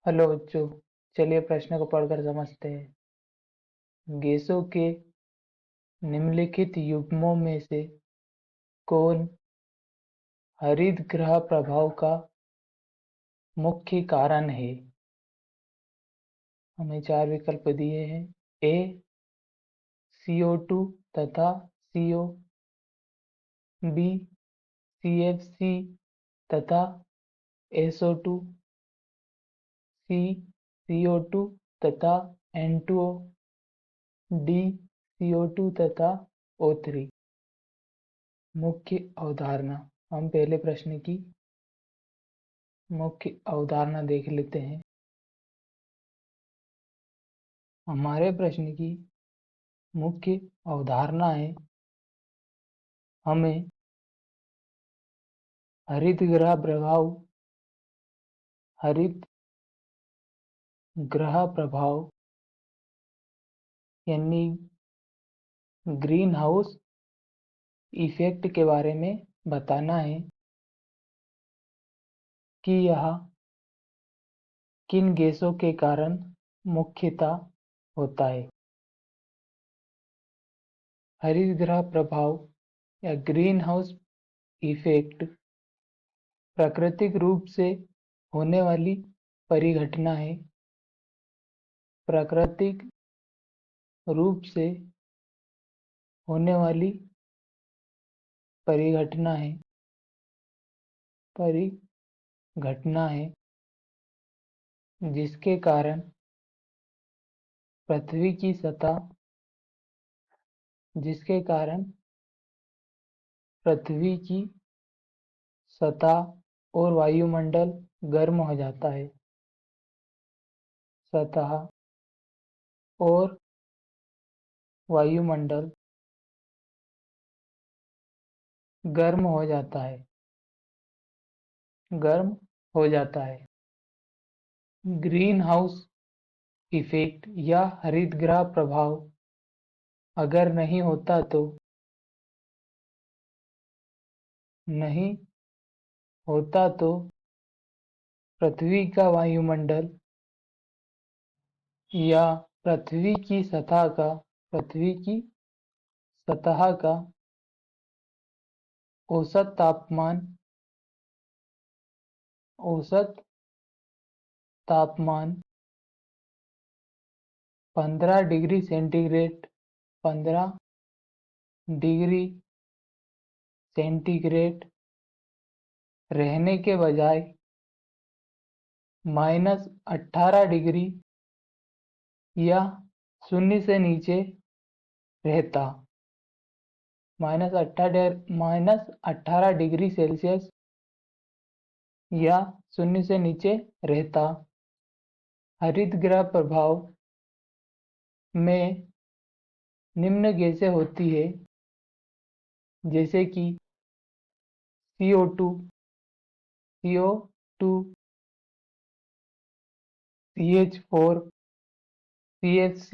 Hello बच्चों, चलिए प्रश्न को पढ़कर समझते हैं। गैसों के निम्नलिखित युग्मों में से कौन हरितगृह प्रभाव का मुख्य कारण है? हमें चार विकल्प दिए हैं। ए CO2 तथा CO, बी CFC तथा SO2, सी CO2 तथा N2O, डी CO2 तथा O3। मुख्य अवधारणा। हम पहले प्रश्न की मुख्य अवधारणा देख लेते हैं। हमारे प्रश्न की मुख्य अवधारणा है, हमें हरितगृह प्रभाव हरित ग्रह प्रभाव यानी ग्रीन हाउस इफेक्ट के बारे में बताना है कि यह किन गैसों के कारण मुख्यतः होता है। हरितगृह प्रभाव या ग्रीन हाउस इफेक्ट प्राकृतिक रूप से होने वाली परिघटना है। प्राकृतिक रूप से होने वाली परिघटना है जिसके कारण पृथ्वी की सतह और वायुमंडल गर्म हो जाता है। सतह और वायुमंडल गर्म हो जाता है। ग्रीन हाउस इफेक्ट या हरितगृह प्रभाव अगर नहीं होता तो पृथ्वी का वायुमंडल या पृथ्वी की सतह का औसत तापमान 15 डिग्री सेंटीग्रेड रहने के बजाय -18 डिग्री या शून्य से नीचे रहता। -18 डिग्री सेल्सियस या शून्य से नीचे रहता। हरितगृह प्रभाव में निम्न गैसें होती है, जैसे कि CO2, CH4, CFC,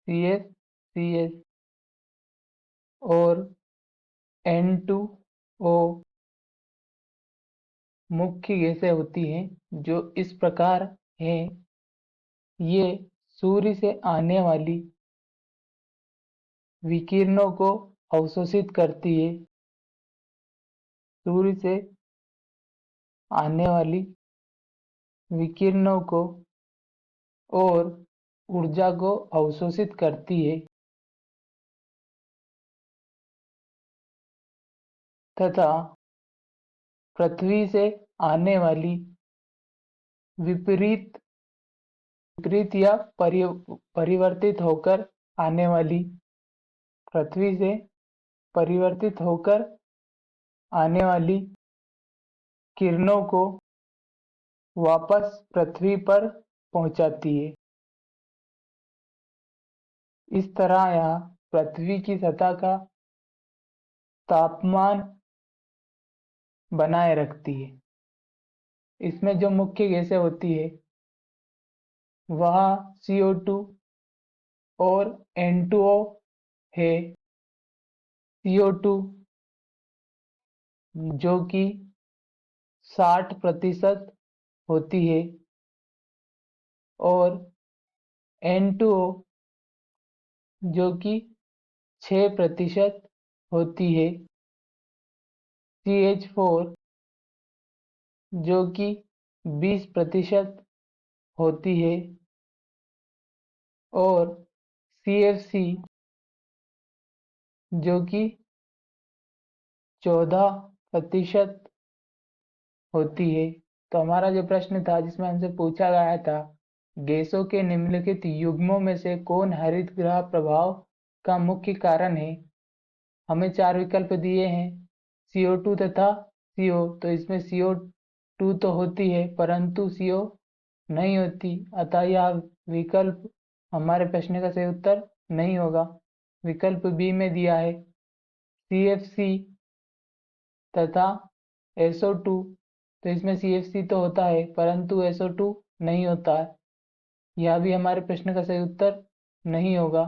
CFCS और N2O मुख्य गैसें होती हैं जो इस प्रकार हैं। ये सूर्य से आने वाली विकिरणों को अवशोषित करती है। सूर्य से आने वाली विकिरणों को और ऊर्जा को अवशोषित करती है तथा पृथ्वी से आने वाली विपरीत या परिवर्तित होकर आने वाली पृथ्वी से परिवर्तित होकर आने वाली किरणों को वापस पृथ्वी पर पहुंचाती है। इस तरह यह पृथ्वी की सतह का तापमान बनाए रखती है। इसमें जो मुख्य गैसें होती है वह CO2 और N2O है। CO2 जो कि 60% होती है और N2O जो कि 6% होती है, CH4 जो कि 20% होती है और CFC जो कि 14% होती है। तो हमारा जो प्रश्न था जिसमें हमसे पूछा गया था गैसों के निम्नलिखित युग्मों में से कौन हरित गृह प्रभाव का मुख्य कारण है। हमें 4 विकल्प दिए हैं CO2 तथा CO। तो इसमें CO2 तो होती है परंतु CO नहीं होती, अतः यह विकल्प हमारे प्रश्न का सही उत्तर नहीं होगा। विकल्प बी में दिया है CFC तथा SO2। तो इसमें CFC तो होता है परंतु SO2 नहीं होता है, यह भी हमारे प्रश्न का सही उत्तर नहीं होगा।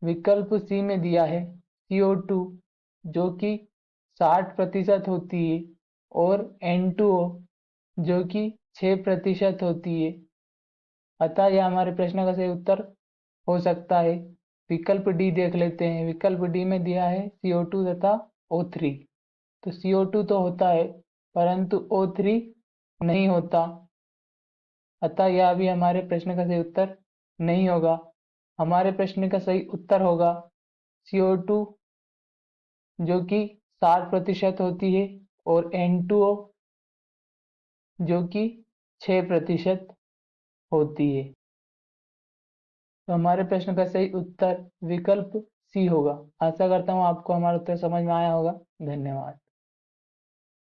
विकल्प सी में दिया है CO2 जो कि 60% होती है और N2O जो कि 6% होती है, अतः यह हमारे प्रश्न का सही उत्तर हो सकता है। विकल्प डी देख लेते हैं। विकल्प डी में दिया है CO2 तथा O3। तो CO2 तो होता है परंतु O3 नहीं होता, अतः यह भी हमारे प्रश्न का सही उत्तर नहीं होगा। हमारे प्रश्न का सही उत्तर होगा CO2 जो कि 60% होती है और N2O जो कि 6% होती है। तो हमारे प्रश्न का सही उत्तर विकल्प सी होगा। आशा करता हूँ आपको हमारा उत्तर समझ में आया होगा। धन्यवाद।